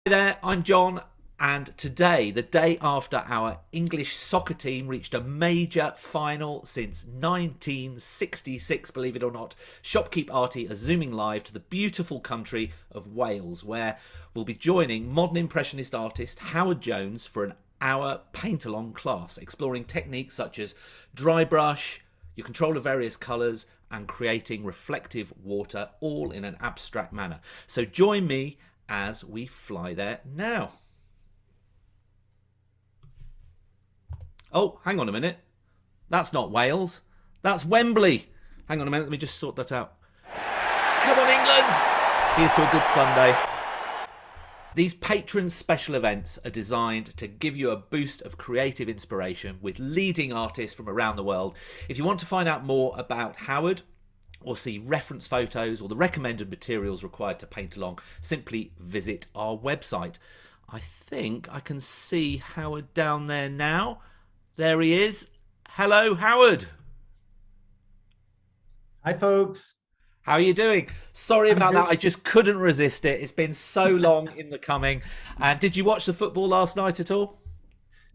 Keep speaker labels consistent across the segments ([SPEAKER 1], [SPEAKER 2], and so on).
[SPEAKER 1] Hey there, I'm John, and today, the day after our English soccer team reached a major final since 1966, believe it or not, Shopkeep Arty are zooming live to the beautiful country of Wales, where we'll be joining modern impressionist artist Howard Jones for an hour paint-along class, exploring techniques such as dry brush, your control of various colours, and creating reflective water, all in an abstract manner. So join me as we fly there now. Oh, hang on a minute. That's not Wales. That's Wembley. Hang on a minute. Let me just sort that out. Come on, England. Here's to a good Sunday. These patron special events are designed to give you a boost of creative inspiration with leading artists from around the world. If you want to find out more about Howard, or see reference photos or the recommended materials required to paint along, simply visit our website. I think I can see Howard down there now. There he is. Hello, Howard.
[SPEAKER 2] Hi, folks.
[SPEAKER 1] How are you doing? Sorry
[SPEAKER 2] I'm
[SPEAKER 1] about that.
[SPEAKER 2] good.
[SPEAKER 1] I just couldn't resist it. It's been so long in the coming. And did you watch the football last night at all?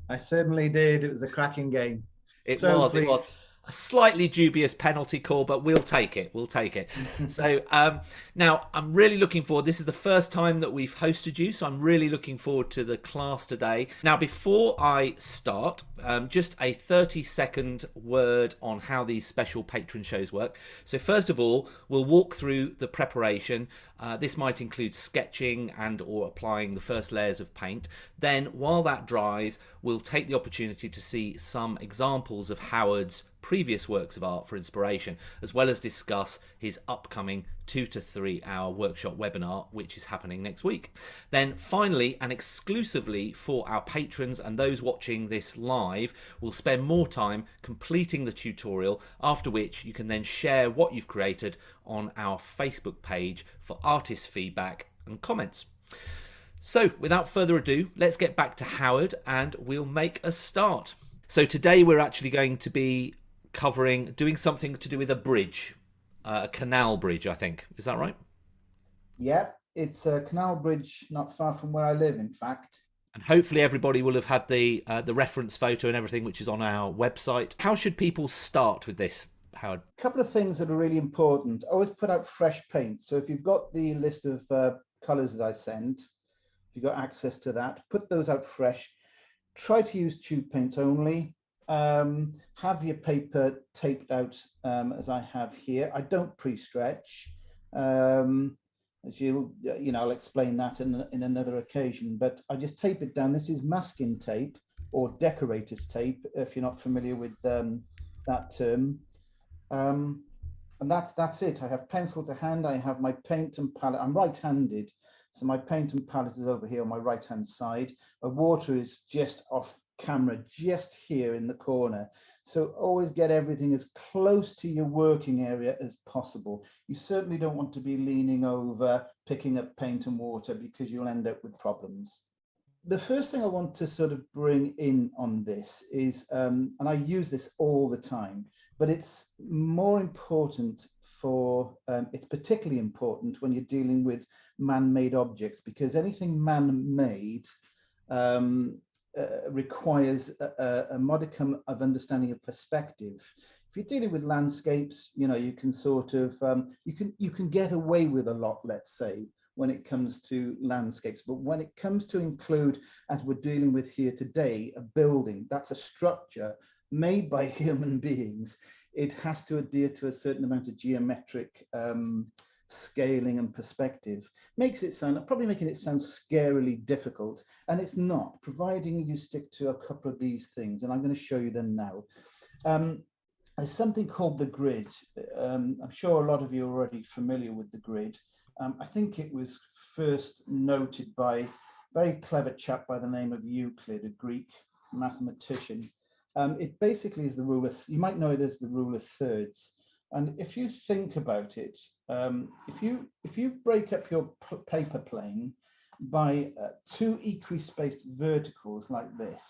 [SPEAKER 2] I certainly did. It was a cracking game.
[SPEAKER 1] It
[SPEAKER 2] So
[SPEAKER 1] was. It was
[SPEAKER 2] pleased.
[SPEAKER 1] a slightly dubious penalty call, but we'll take it. We'll take it. So now I'm really looking forward. This is the first time that we've hosted you, so I'm really looking forward to the class today. Now, before I start, just a 30-second word on how these special patron shows work. So first of all, we'll walk through the preparation. This might include sketching and or applying the first layers of paint. Then while that dries, we'll take the opportunity to see some examples of Howard's previous works of art for inspiration, as well as discuss his upcoming 2 to 3 hour workshop webinar, which is happening next week. Then finally, and exclusively for our patrons and those watching this live, we'll spend more time completing the tutorial, after which you can then share what you've created on our Facebook page for artist feedback and comments. So without further ado, let's get back to Howard and we'll make a start. So today we're actually going to be doing something to do with a bridge, a canal bridge, I think. Is that right?
[SPEAKER 2] Yep, it's a canal bridge not far from where I live, in fact.
[SPEAKER 1] And hopefully everybody will have had the reference photo and everything, which is on our website. How should people start with this, Howard?
[SPEAKER 2] A couple of things that are really important. Always put out fresh paint. So if you've got the list of colors that I sent, if you've got access to that, put those out fresh. Try to use tube paint only. Have your paper taped out as I have here. I don't pre-stretch. As I'll explain that in another occasion, but I just tape it down. This is masking tape or decorator's tape, if you're not familiar with that term. And that's it. I have pencil to hand. I have my paint and palette. I'm right-handed, so my paint and palette is over here on my right-hand side. My water is just off camera, just here in the corner. So always get everything as close to your working area as possible. You certainly don't want to be leaning over, picking up paint and water, because you'll end up with problems. The first thing I want to sort of bring in on this is, and I use this all the time, but it's more important it's particularly important when you're dealing with man-made objects, because anything man-made requires a modicum of understanding of perspective. If you're dealing with landscapes, you can sort of you can get away with a lot, let's say, when it comes to landscapes. But when it comes to include, as we're dealing with here today, a building, that's a structure made by human beings. It has to adhere to a certain amount of geometric scaling and perspective. Probably making it sound scarily difficult, and it's not, providing you stick to a couple of these things, and I'm going to show you them now. There's something called the grid. I'm sure a lot of you are already familiar with the grid. I think it was first noted by a very clever chap by the name of Euclid, a Greek mathematician. It basically is the rule of, you might know it as the rule of thirds. And if you think about it, if you break up your paper plane by two equi-spaced verticals like this,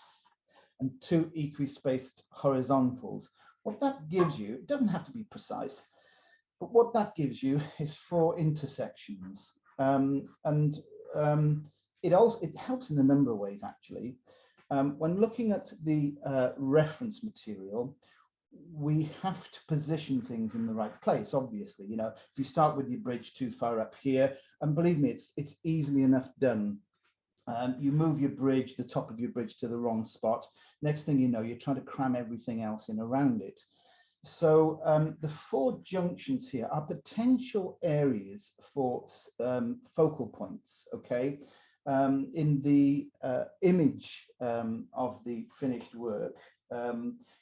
[SPEAKER 2] and two equi-spaced horizontals, what that gives you, it doesn't have to be precise, but what that gives you is four intersections. And it helps in a number of ways, actually. When looking at the reference material, we have to position things in the right place. Obviously, you know, if you start with your bridge too far up here, and believe me, it's easily enough done. You move your bridge, the top of your bridge, to the wrong spot. Next thing you know, you're trying to cram everything else in around it. So the 4 junctions here are potential areas for focal points. Okay, in the image of the finished work,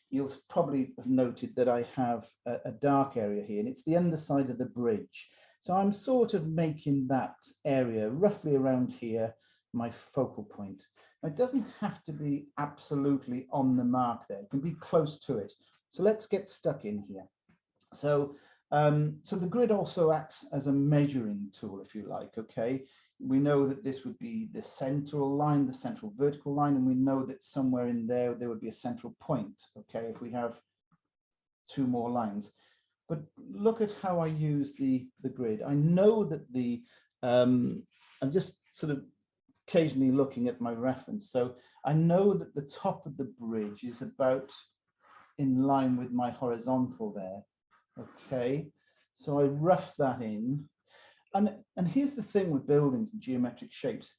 [SPEAKER 2] you'll probably have noted that I have a dark area here, and it's the underside of the bridge. So I'm sort of making that area roughly around here my focal point. Now, it doesn't have to be absolutely on the mark there. It can be close to it. So let's get stuck in here. So, so the grid also acts as a measuring tool, if you like. Okay, we know that this would be the central line, the central vertical line, and we know that somewhere in there would be a central point. Okay, if we have 2 more lines. But look at how I use the grid. I know that the I'm just sort of occasionally looking at my reference. So I know that the top of the bridge is about in line with my horizontal there. Okay, so I rough that in. And here's the thing with buildings and geometric shapes.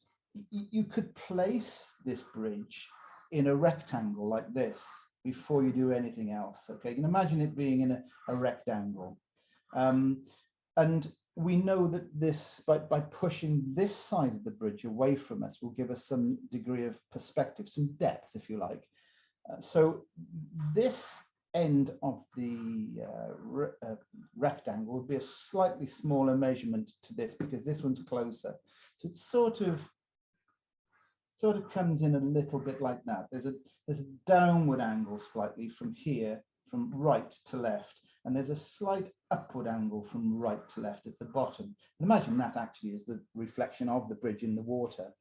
[SPEAKER 2] You could place this bridge in a rectangle like this before you do anything else. Okay, you can imagine it being in a rectangle. And we know that this, by pushing this side of the bridge away from us, will give us some degree of perspective, some depth, if you like. So this end of the rectangle would be a slightly smaller measurement to this, because this one's closer. So it sort of comes in a little bit like that. There's a downward angle slightly from here, from right to left, and there's a slight upward angle from right to left at the bottom. And imagine that actually is the reflection of the bridge in the water.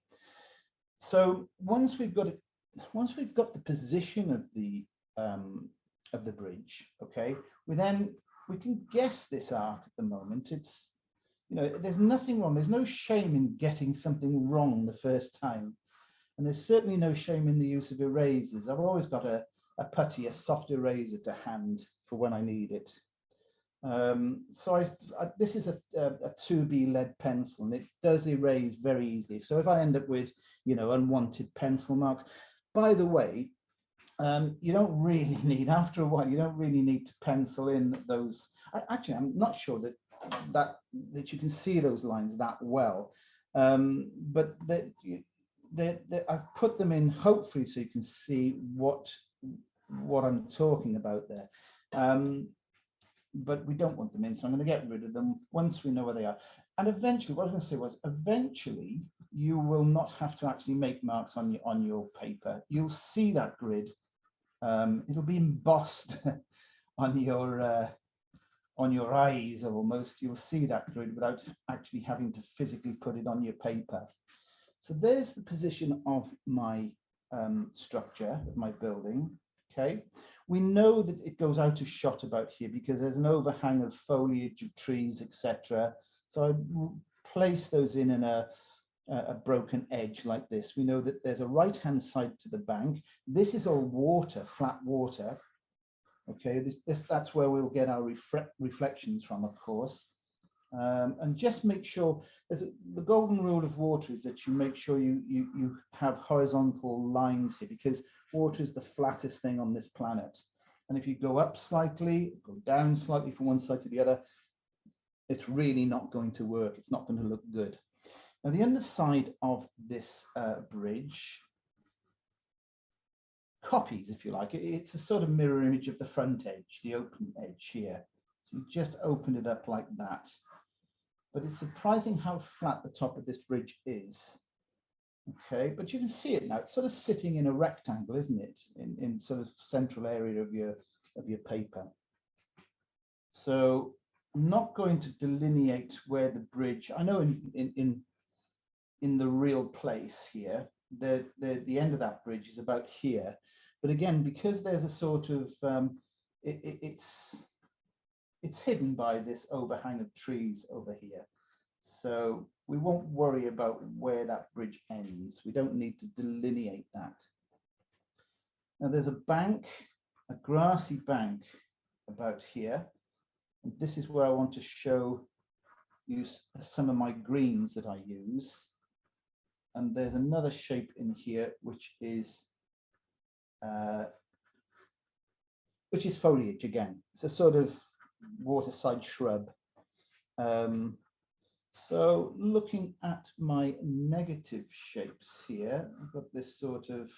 [SPEAKER 2] So once we've got the position of the bridge, okay, we can guess this arc at the moment. It's, you know, there's nothing wrong. There's no shame in getting something wrong the first time. And there's certainly no shame in the use of erasers. I've always got a putty, a soft eraser to hand for when I need it. So this is a 2B lead pencil, and it does erase very easily. So if I end up with, you know, unwanted pencil marks, by the way, you don't really need, after a while, you don't really need to pencil in those. Actually, I'm not sure that you can see those lines that well, but I've put them in hopefully so you can see what I'm talking about there. But we don't want them in, so I'm going to get rid of them once we know where they are. And eventually, what I was going to say was, eventually you will not have to actually make marks on your paper. You'll see that grid. It'll be embossed on your eyes almost. You'll see that grid without actually having to physically put it on your paper. So there's the position of my structure of my building. Okay, we know that it goes out of shot about here because there's an overhang of foliage of trees, etc. So I place those in a broken edge like this. We know that there's a right-hand side to the bank. This is all water, flat water. Okay, that's where we'll get our reflections from, of course. And just make sure, the golden rule of water is that you make sure you have horizontal lines here, because water is the flattest thing on this planet. And if you go up slightly, go down slightly from one side to the other, it's really not going to work. It's not going to look good. Now, the underside of this bridge copies, if you like, it's a sort of mirror image of the front edge, the open edge here. So you just open it up like that. But it's surprising how flat the top of this bridge is. Okay, but you can see it now. It's sort of sitting in a rectangle, isn't it? In sort of central area of your paper. So I'm not going to delineate where the bridge. I know in the real place here, the end of that bridge is about here. But again, because there's a sort of it's hidden by this overhang of trees over here. So we won't worry about where that bridge ends. We don't need to delineate that. Now there's a bank, a grassy bank about here. And this is where I want to show you some of my greens that I use. And there's another shape in here, which is foliage again. It's a sort of waterside shrub. So looking at my negative shapes here, I've got this sort of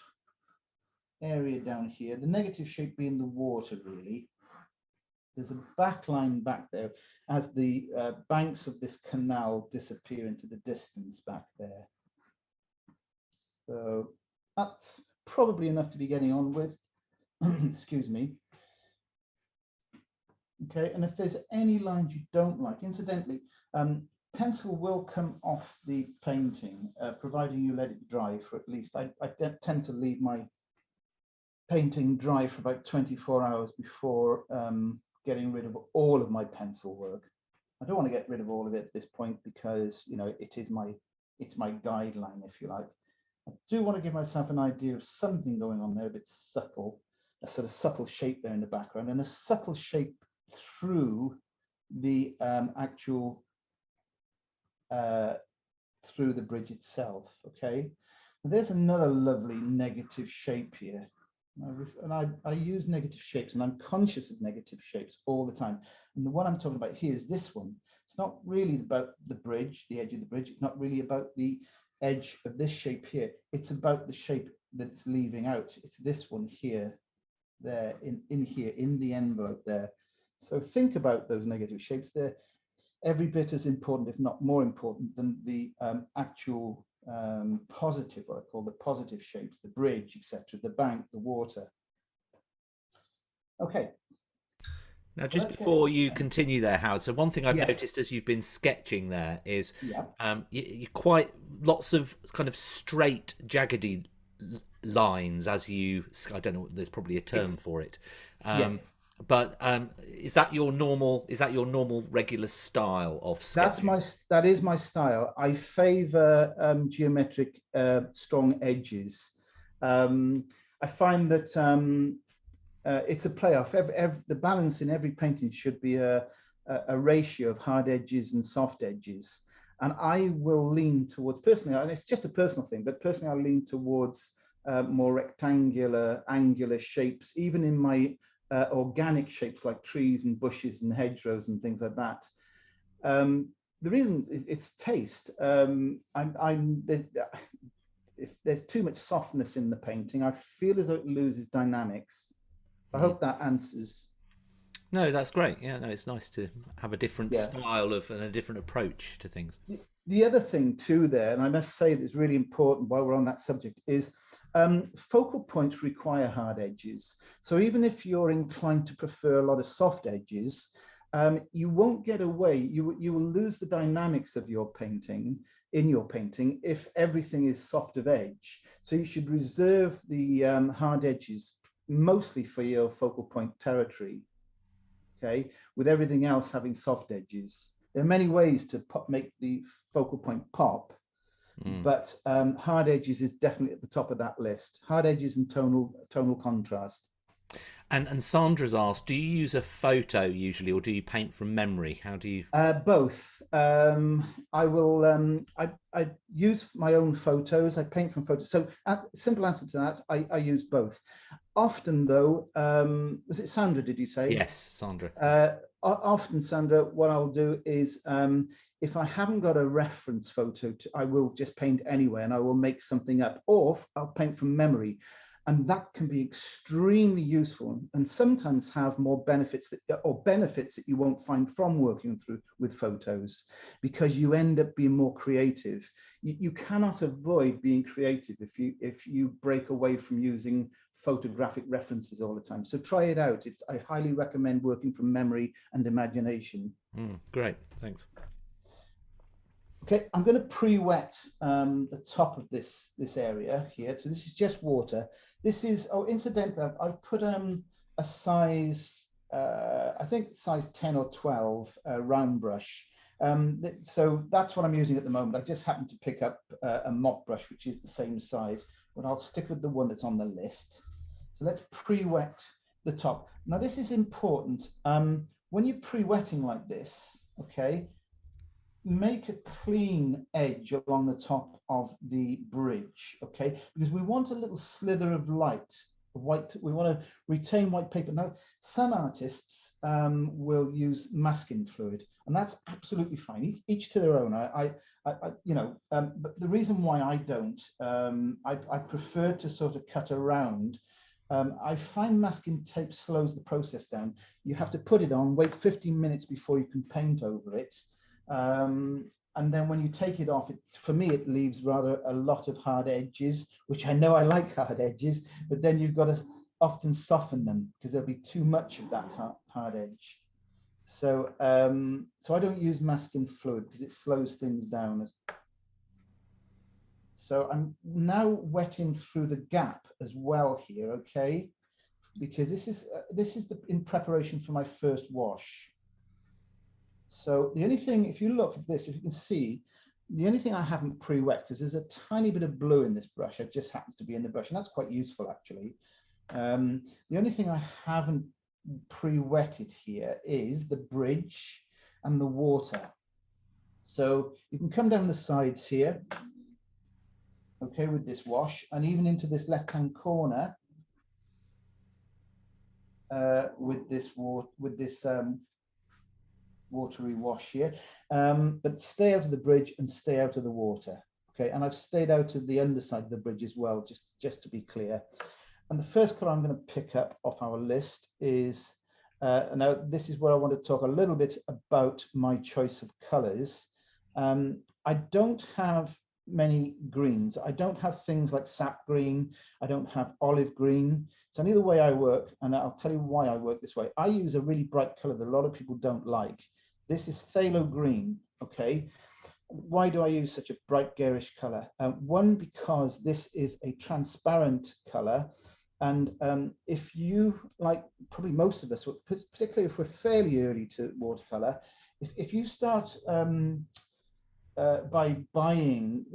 [SPEAKER 2] area down here, the negative shape being the water really. There's a back line back there as the banks of this canal disappear into the distance back there. So that's probably enough to be getting on with. Excuse me. Okay, and if there's any lines you don't like, incidentally, pencil will come off the painting, providing you let it dry for at least, I tend to leave my painting dry for about 24 hours before getting rid of all of my pencil work. I don't want to get rid of all of it at this point because, you know, it's my guideline, if you like. I do want to give myself an idea of something going on there, a bit subtle, a sort of subtle shape there in the background, and a subtle shape through the actual through the bridge itself. Okay, and there's another lovely negative shape here, and I use negative shapes, and I'm conscious of negative shapes all the time. And the one I'm talking about here is this one. It's not really about the bridge, the edge of the bridge. It's not really about the edge of this shape here. It's about the shape that it's leaving out. It's this one here, there, in here, in the envelope there. So think about those negative shapes. They're every bit as important, if not more important, than the actual positive, what I call the positive shapes, the bridge, etc., the bank, the water. Okay.
[SPEAKER 1] Now, just before you continue there, Howard, so one thing I've noticed as you've been sketching there is you quite lots of kind of straight, jaggedy lines as you, I don't know, there's probably a term for it. But is that your normal regular style of sketching?
[SPEAKER 2] That is my style. I favor geometric strong edges. I find that it's a playoff. The balance in every painting should be a ratio of hard edges and soft edges. And I will lean towards, personally, and it's just a personal thing, but personally I lean towards more rectangular, angular shapes, even in my organic shapes like trees and bushes and hedgerows and things like that. The reason it's taste. If there's too much softness in the painting, I feel as though it loses dynamics. I hope that answers.
[SPEAKER 1] No, that's great. Yeah, no, it's nice to have a different style of and a different approach to things.
[SPEAKER 2] The other thing too there, and I must say that's really important while we're on that subject, is focal points require hard edges. So even if you're inclined to prefer a lot of soft edges, you won't get away. You will lose the dynamics of your painting if everything is soft of edge. So you should reserve the hard edges mostly for your focal point territory, okay, with everything else having soft edges. There are many ways to make the focal point pop, but hard edges is definitely at the top of that list. Hard edges and tonal contrast.
[SPEAKER 1] And Sandra's asked, do you use a photo usually, or do you paint from memory? How do you?
[SPEAKER 2] Both. I will. I use my own photos. I paint from photos. So, simple answer to that, I use both. Often, though, was it Sandra? Did you say?
[SPEAKER 1] Yes, Sandra.
[SPEAKER 2] Often, Sandra, what I'll do is, if I haven't got a reference photo, I will just paint anyway, and I will make something up, or I'll paint from memory. And that can be extremely useful and sometimes have more benefits that you won't find from working with photos, because you end up being more creative. You cannot avoid being creative if you break away from using photographic references all the time. So try it out. I highly recommend working from memory and imagination.
[SPEAKER 1] Great, thanks.
[SPEAKER 2] Okay, I'm going to pre-wet the top of this area here. So this is just water. This is, incidentally, I've put a size, I think size 10 or 12 round brush. So that's what I'm using at the moment. I just happened to pick up a mop brush, which is the same size, but I'll stick with the one that's on the list. So let's pre-wet the top. Now this is important. When you're pre-wetting like this, okay, make a clean edge along the top of the bridge, okay, because we want a little slither of light, white. We want to retain white paper. Now some artists will use masking fluid, and that's absolutely fine, each to their own. You know, but the reason why I don't, I prefer to sort of cut around. I find masking tape slows the process down. You have to put it on, wait 15 minutes before you can paint over it. And then when you take it off, for me, it leaves rather a lot of hard edges, which I know I like hard edges, but then you've got to often soften them because there'll be too much of that hard edge. So, so I don't use masking fluid because it slows things down. So I'm now wetting through the gap as well here, okay? Because this is in preparation for my first wash. So the only thing, if you look at this, if you can see, the only thing I haven't pre-wet, because there's a tiny bit of blue in this brush, it just happens to be in the brush, and that's quite useful actually. The only thing I haven't pre-wetted here is the bridge and the water. So you can come down the sides here, okay, with this wash, and even into this left-hand corner with this watery wash here, but stay out of the bridge and stay out of the water, okay? And I've stayed out of the underside of the bridge as well, just to be clear. And the first color I'm going to pick up off our list is now this is where I want to talk a little bit about my choice of colors. I don't have many greens. I don't have things like sap green. I don't have olive green. So any of the way I work, and I'll tell you why I work this way, I use a really bright color that a lot of people don't like. This is phthalo green, okay? Why do I use such a bright garish color? One, because this is a transparent color. And if you, like probably most of us, particularly if we're fairly early to watercolor, if you start by buying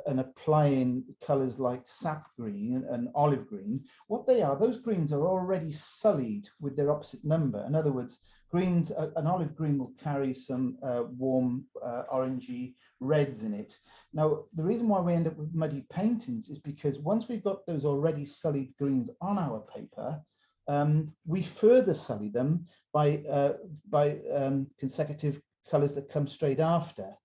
[SPEAKER 2] and applying colors like sap green and olive green, what they are, those greens are already sullied with their opposite number. In other words, greens, an olive green will carry some warm orangey reds in it. Now, the reason why we end up with muddy paintings is because once we've got those already sullied greens on our paper, we further sully them by consecutive colors that come straight after.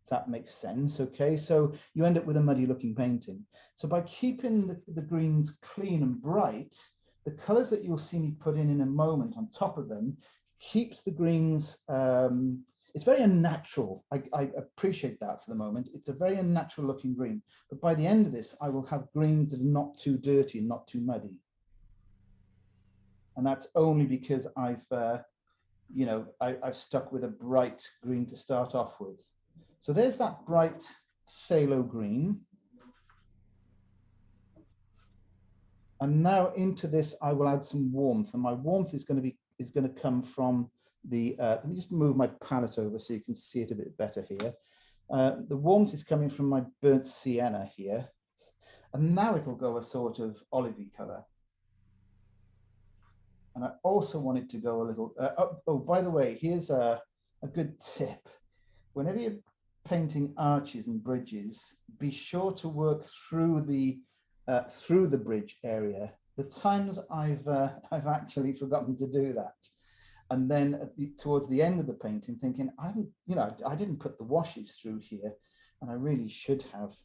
[SPEAKER 2] If that makes sense, okay? So you end up with a muddy looking painting. So by keeping the greens clean and bright, the colors that you'll see me put in a moment on top of them keeps the greens, it's very unnatural. I appreciate that for the moment. It's a very unnatural looking green. But by the end of this, I will have greens that are not too dirty and not too muddy. And that's only because I've, you know, I've stuck with a bright green to start off with. So there's that bright phthalo green. And now into this, I will add some warmth. And my warmth is going to come from the, let me just move my palette over so you can see it a bit better here. The warmth is coming from my burnt sienna here. And now it'll go a sort of olivey color. And I also want it to go a little, oh, by the way, here's a good tip. Whenever you're painting arches and bridges, be sure to work through the bridge area. The times I've actually forgotten to do that, and then towards the end of the painting, thinking I didn't put the washes through here, and I really should have,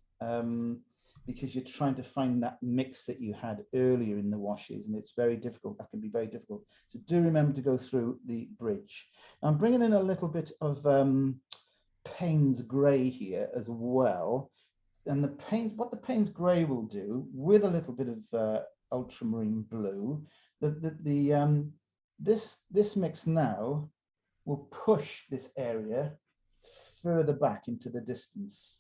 [SPEAKER 2] because you're trying to find that mix that you had earlier in the washes, and it's very difficult. That can be very difficult. So do remember to go through the bridge. Now I'm bringing in a little bit of Payne's grey here as well, and what the Payne's grey will do with a little bit of ultramarine blue, this mix now will push this area further back into the distance.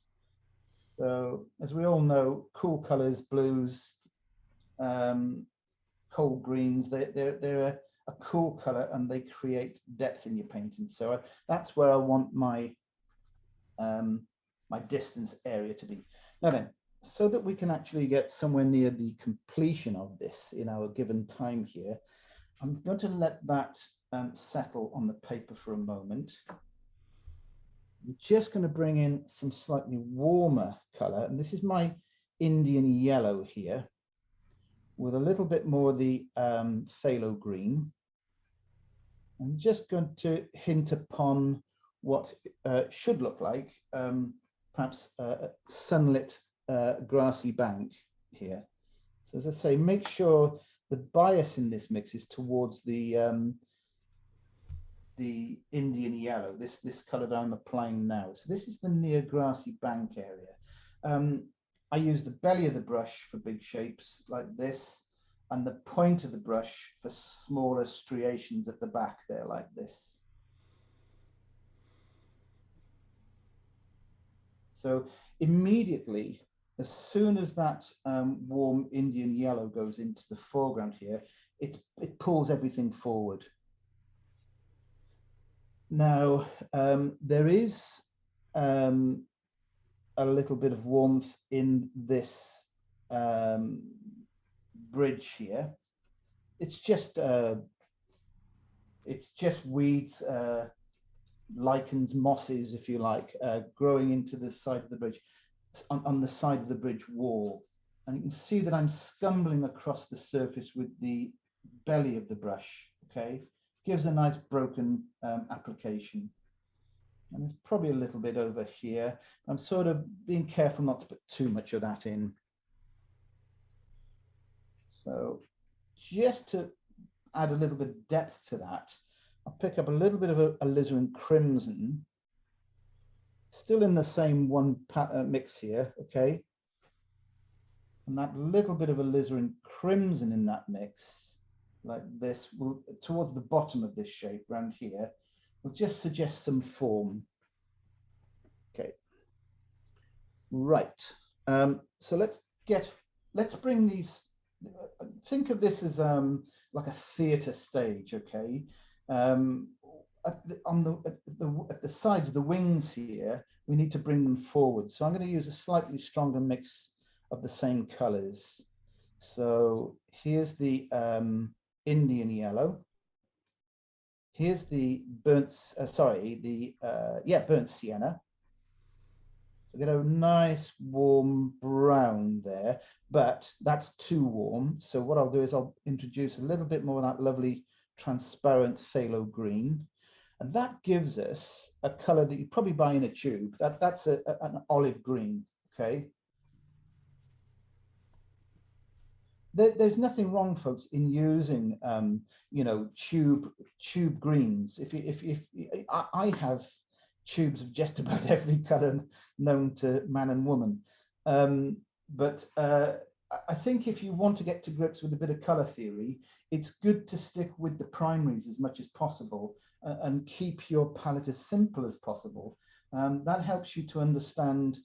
[SPEAKER 2] So as we all know, cool colors, blues, cold greens, they're a cool color and they create depth in your painting. So that's where I want my my distance area to be. Now then, so that we can actually get somewhere near the completion of this in our given time here, I'm going to let that settle on the paper for a moment. I'm just going to bring in some slightly warmer color, and this is my Indian yellow here, with a little bit more of the phthalo green. I'm just going to hint upon what should look like perhaps a sunlit grassy bank here. So as I say, make sure the bias in this mix is towards the Indian yellow, this color that I'm applying now. So this is the near grassy bank area. I use the belly of the brush for big shapes like this, and the point of the brush for smaller striations at the back there like this. So immediately, as soon as that warm Indian yellow goes into the foreground here, it pulls everything forward. Now, there is a little bit of warmth in this bridge here. It's just weeds, lichens, mosses, if you like, growing into the side of the bridge, on the side of the bridge wall. And you can see that I'm scumbling across the surface with the belly of the brush, okay? Gives a nice broken application. And there's probably a little bit over here. I'm sort of being careful not to put too much of that in. So just to add a little bit of depth to that, I'll pick up a little bit of a alizarin crimson, still in the same one mix here, okay? And that little bit of alizarin crimson in that mix, like this, will, towards the bottom of this shape around here, will just suggest some form. Okay, right. So let's bring these. Think of this as like a theatre stage, okay? At the sides of the wings here, we need to bring them forward. So I'm going to use a slightly stronger mix of the same colors. So here's the Indian yellow. Here's the burnt sienna. So get a nice warm brown there, but that's too warm. So what I'll do is I'll introduce a little bit more of that lovely transparent phthalo green. And that gives us a color that you probably buy in a tube. That's an olive green, okay? There's nothing wrong, folks, in using you know, tube greens. I have tubes of just about every color known to man and woman, but I think if you want to get to grips with a bit of color theory, it's good to stick with the primaries as much as possible and keep your palette as simple as possible. That helps you to understand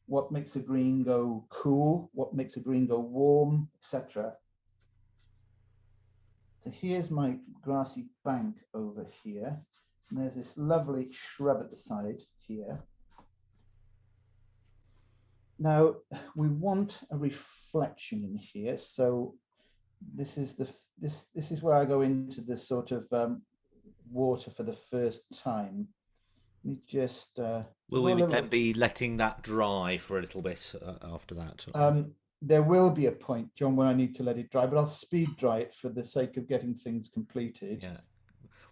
[SPEAKER 2] what makes a green go cool, what makes a green go warm, etc. So here's my grassy bank over here. And there's this lovely shrub at the side here. Now we want a reflection in here. So this is where I go into the sort of water for the first time. Let me just
[SPEAKER 1] will we then be letting that dry for a little bit after that?
[SPEAKER 2] There will be a point, John, where I need to let it dry, but I'll speed dry it for the sake of getting things completed.
[SPEAKER 1] Yeah.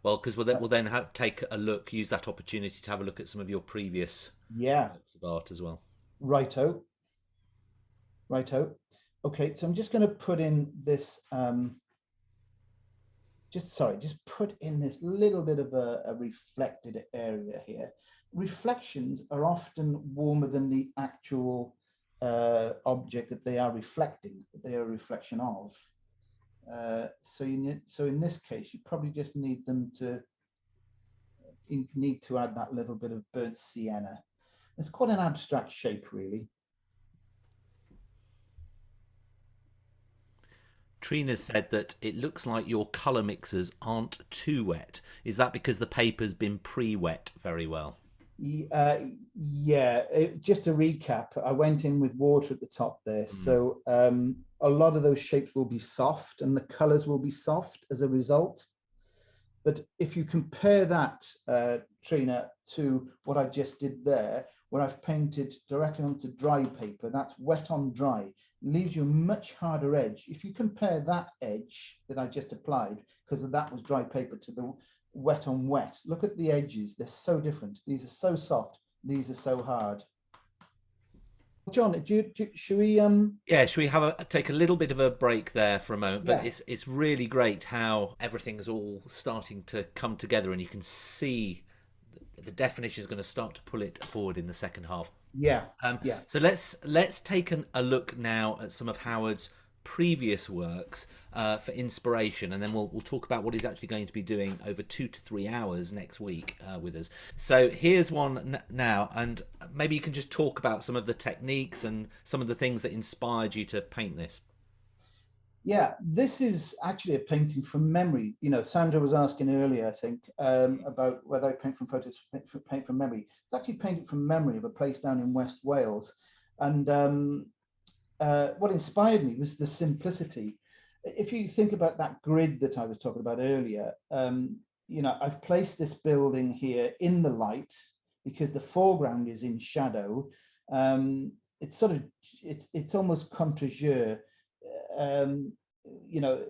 [SPEAKER 1] Well, because we'll then take a look, use that opportunity to have a look at some of your previous works of art as well.
[SPEAKER 2] Righto. Okay, so I'm just going to put in this. Just put in this little bit of a reflected area here. Reflections are often warmer than the actual object that they are reflecting, that they are a reflection of. So in this case, you probably just need to add that little bit of burnt sienna. It's quite an abstract shape, really.
[SPEAKER 1] Trina's said that it looks like your colour mixers aren't too wet. Is that because the paper's been pre-wet very well?
[SPEAKER 2] Yeah, just to recap, I went in with water at the top there.
[SPEAKER 1] Mm.
[SPEAKER 2] So a lot of those shapes will be soft and the colors will be soft as a result. But if you compare that, Trina, to what I just did there, where I've painted directly onto dry paper, that's wet on dry, leaves you a much harder edge. If you compare that edge that I just applied, because that was dry paper, to the wet on wet, look at the edges. They're so different. These are so soft. These are so hard. John, should we
[SPEAKER 1] Yeah, should we have take a little bit of a break there for a moment? But
[SPEAKER 2] yeah.
[SPEAKER 1] it's really great how everything's all starting to come together, and you can see the definition is going to start to pull it forward in the second half.
[SPEAKER 2] Yeah,
[SPEAKER 1] Um,
[SPEAKER 2] yeah.
[SPEAKER 1] so let's take a look now at some of Howard's previous works for inspiration, and then we'll talk about what he's actually going to be doing over 2 to 3 hours next week with us. So here's one now, and maybe you can just talk about some of the techniques and some of the things that inspired you to paint this.
[SPEAKER 2] Yeah, this is actually a painting from memory. You know, Sandra was asking earlier, I think, about whether I paint from photos, paint from memory. It's actually painted from memory of a place down in West Wales. And what inspired me was the simplicity. If you think about that grid that I was talking about earlier, you know, I've placed this building here in the light because the foreground is in shadow. It's sort of, it's almost contre jour. Um, you know,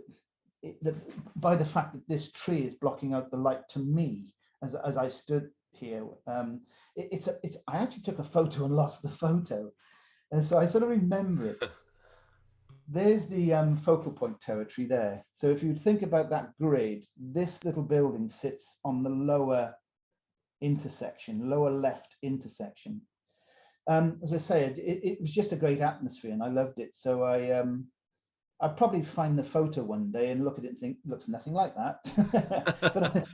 [SPEAKER 2] by the fact that this tree is blocking out the light to me as I stood here. I actually took a photo and lost the photo, and so I sort of remember it. There's the focal point territory there. So if you think about that grid, this little building sits on the lower intersection, lower left intersection. As I say, it was just a great atmosphere, and I loved it. So I'd probably find the photo one day and look at it and think, looks nothing like that. But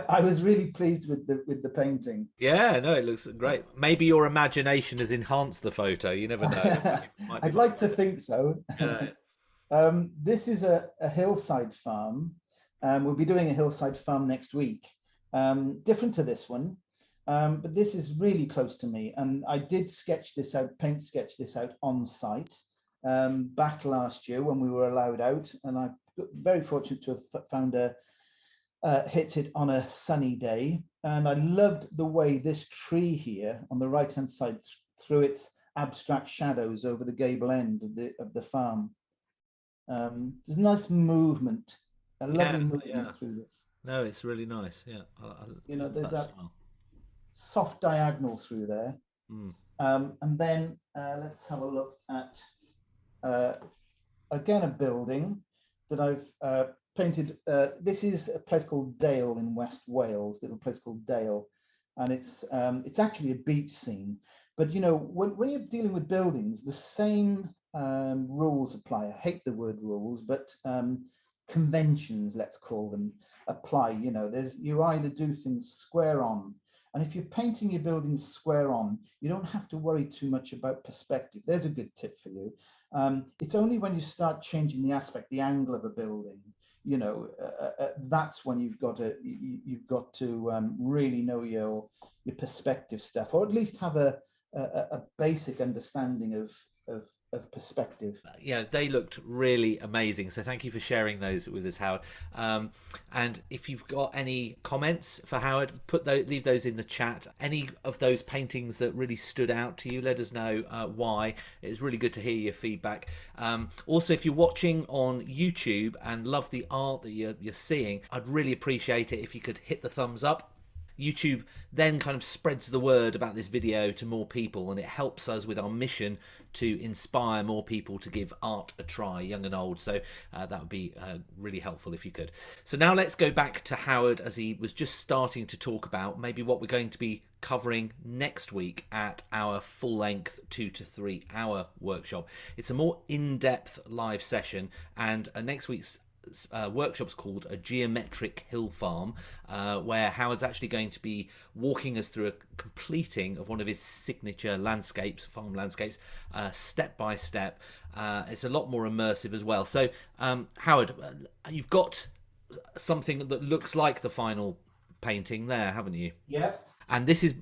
[SPEAKER 2] I was really pleased with the painting.
[SPEAKER 1] Yeah, no, it looks great. Maybe your imagination has enhanced the photo. You never know. Might be
[SPEAKER 2] I'd
[SPEAKER 1] much
[SPEAKER 2] like to
[SPEAKER 1] better.
[SPEAKER 2] think so.
[SPEAKER 1] Yeah.
[SPEAKER 2] This is a hillside farm. We'll be doing a hillside farm next week. Different to this one, but this is really close to me. And I did sketch this out, paint sketch this out on site back last year when we were allowed out. And I'm very fortunate to have found hit it on a sunny day. And I loved the way this tree here on the right-hand side threw its abstract shadows over the gable end of the farm. There's nice movement, a lovely
[SPEAKER 1] Yeah, yeah.
[SPEAKER 2] movement through this.
[SPEAKER 1] No, it's really nice. Yeah, I
[SPEAKER 2] You know,
[SPEAKER 1] love
[SPEAKER 2] there's
[SPEAKER 1] that
[SPEAKER 2] that
[SPEAKER 1] style.
[SPEAKER 2] soft diagonal through there.
[SPEAKER 1] Mm.
[SPEAKER 2] And then let's have a look at, uh, again, a building that I've painted. This is a place called Dale in West Wales, little place called Dale. And it's actually a beach scene. But, you know, when you're dealing with buildings, the same rules apply. I hate the word rules, but conventions, let's call them, apply. You know, you either do things square on, and if you're painting your buildings square on, you don't have to worry too much about perspective. There's a good tip for you. It's only when you start changing the aspect, the angle of a building, you know, that's when you've got to really know your perspective stuff, or at least have a basic understanding of perspective.
[SPEAKER 1] Yeah, they looked really amazing. So thank you for sharing those with us, Howard. And if you've got any comments for Howard, leave those in the chat. Any of those paintings that really stood out to you, let us know why. It's really good to hear your feedback. Also, if you're watching on YouTube and love the art that you're seeing, I'd really appreciate it if you could hit the thumbs up. YouTube then kind of spreads the word about this video to more people, and it helps us with our mission to inspire more people to give art a try, young and old. So that would be really helpful if you could. So now let's go back to Howard, as he was just starting to talk about maybe what we're going to be covering next week at our full-length 2 to 3 hour workshop. It's a more in-depth live session, and next week's workshop's called A Geometric Hill Farm, where Howard's actually going to be walking us through a completing of one of his signature landscapes, farm landscapes, step by step. It's a lot more immersive as well. So, Howard, you've got something that looks like the final painting there, haven't you?
[SPEAKER 2] Yeah.
[SPEAKER 1] And this is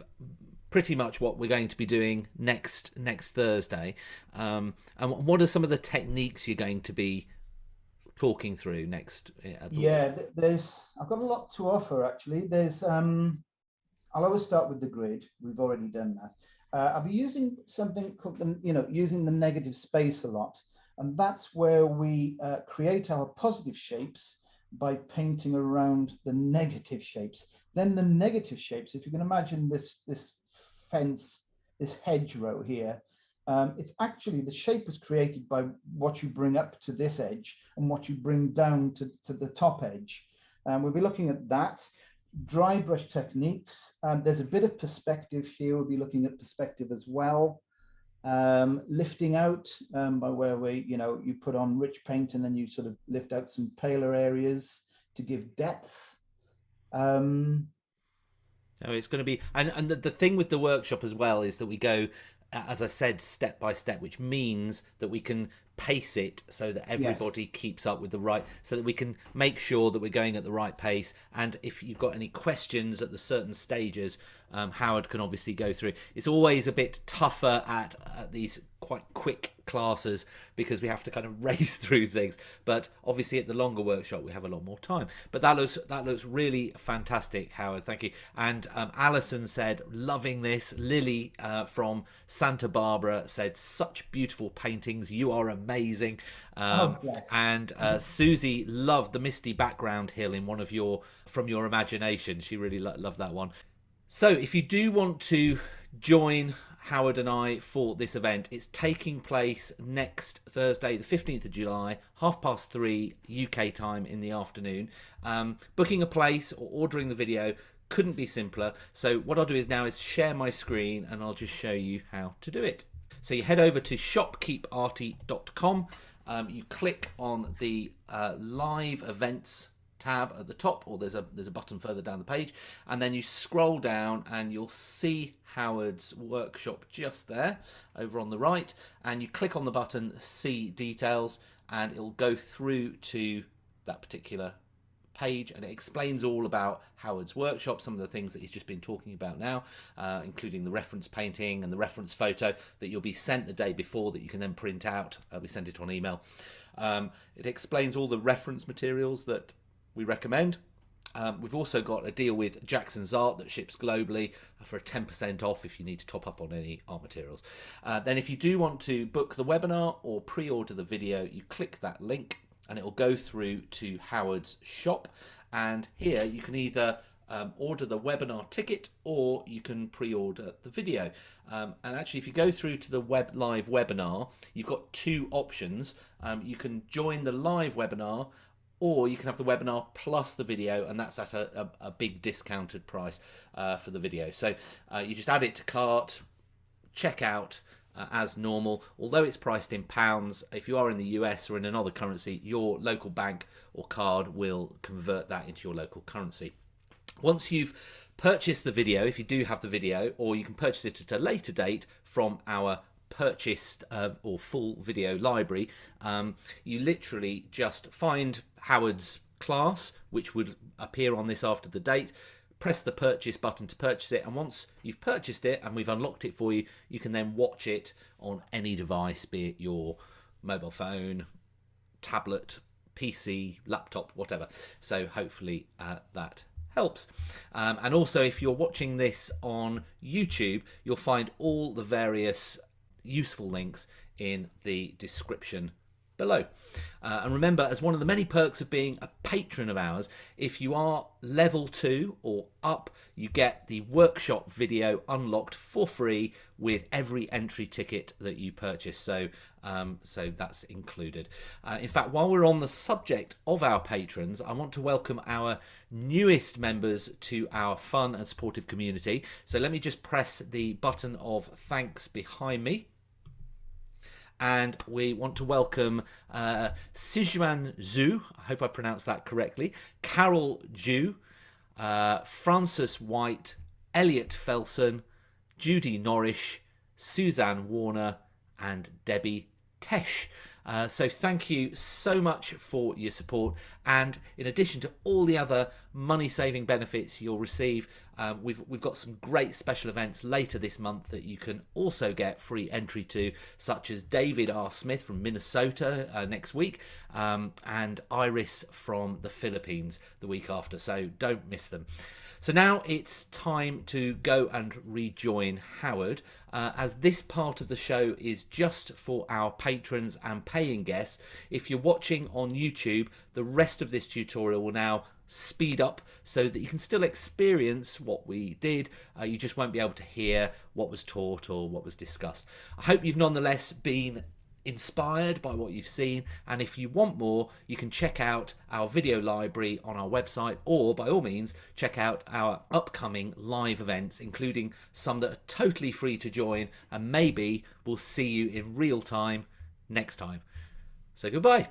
[SPEAKER 1] pretty much what we're going to be doing next Thursday. And what are some of the techniques you're going to be talking through next at the
[SPEAKER 2] Yeah, I've got a lot to offer actually. I'll always start with the grid. We've already done that. I'll be using something called using the negative space a lot, and that's where we create our positive shapes by painting around the negative shapes. Then the negative shapes, if you can imagine this fence, this hedgerow here, it's actually, the shape was created by what you bring up to this edge and what you bring down to the top edge. We'll be looking at that. Dry brush techniques. There's a bit of perspective here. We'll be looking at perspective as well. Lifting out by where you put on rich paint and then you sort of lift out some paler areas to give depth.
[SPEAKER 1] No, it's going to be, and the thing with the workshop as well is that we go, as I said, step by step, which means that we can pace it so that everybody keeps up with the right, so that we can make sure that we're going at the right pace. And if you've got any questions at the certain stages, Howard can obviously go through. It's always a bit tougher at these quite quick classes because we have to kind of race through things, but obviously at the longer workshop we have a lot more time. But that looks really fantastic, Howard, thank you. And Alison said loving this. Lily from Santa Barbara said such beautiful paintings, you are amazing. And Susie loved the misty background hill in one of from your imagination. She really loved that one. So if you do want to join Howard and I for this event, it's taking place next Thursday, the 15th of July, 3:30 UK time in the afternoon. Booking a place or ordering the video couldn't be simpler. So what I'll do now is share my screen and I'll just show you how to do it. So you head over to shopkeeparty.com. You click on the live events tab at the top, or there's a button further down the page, and then you scroll down and you'll see Howard's workshop just there over on the right, and you click on the button see details and it'll go through to that particular page, and it explains all about Howard's workshop, some of the things that he's just been talking about now, including the reference painting and the reference photo that you'll be sent the day before that you can then print out. We send it on email. It explains all the reference materials that we recommend. We've also got a deal with Jackson's Art that ships globally for a 10% off if you need to top up on any art materials. Then if you do want to book the webinar or pre-order the video, you click that link and it will go through to Howard's shop, and here you can either order the webinar ticket or you can pre-order the video. And actually if you go through to the live webinar, you've got two options. You can join the live webinar, or you can have the webinar plus the video, and that's at a big discounted price for the video. So you just add it to cart, check out as normal. Although it's priced in pounds, if you are in the US or in another currency, your local bank or card will convert that into your local currency. Once you've purchased the video, if you do have the video, or you can purchase it at a later date from our purchased or full video library, you literally just find Howard's class, which would appear on this after the date, press the purchase button to purchase it, and once you've purchased it and we've unlocked it for you, you can then watch it on any device, be it your mobile phone, tablet, PC, laptop, whatever. So hopefully that helps. And also if you're watching this on YouTube, you'll find all the various useful links in the description below. And remember, as one of the many perks of being a patron of ours, if you are level 2 or up, you get the workshop video unlocked for free with every entry ticket that you purchase. So that's included. In fact, while we're on the subject of our patrons, I want to welcome our newest members to our fun and supportive community. So let me just press the button of thanks behind me. And we want to welcome Sijuan Zhu, I hope I pronounced that correctly, Carol Ju, Francis White, Elliot Felson, Judy Norrish, Suzanne Warner, and Debbie Tesh. So thank you so much for your support. And in addition to all the other money-saving benefits you'll receive, we've got some great special events later this month that you can also get free entry to, such as David R. Smith from Minnesota next week, and Iris from the Philippines the week after. So don't miss them. So now it's time to go and rejoin Howard, as this part of the show is just for our patrons and paying guests. If you're watching on YouTube, the rest of this tutorial will now speed up so that you can still experience what we did. You just won't be able to hear what was taught or what was discussed. I hope you've nonetheless been inspired by what you've seen, and if you want more, you can check out our video library on our website, or by all means check out our upcoming live events, including some that are totally free to join, and maybe we'll see you in real time next time. So goodbye.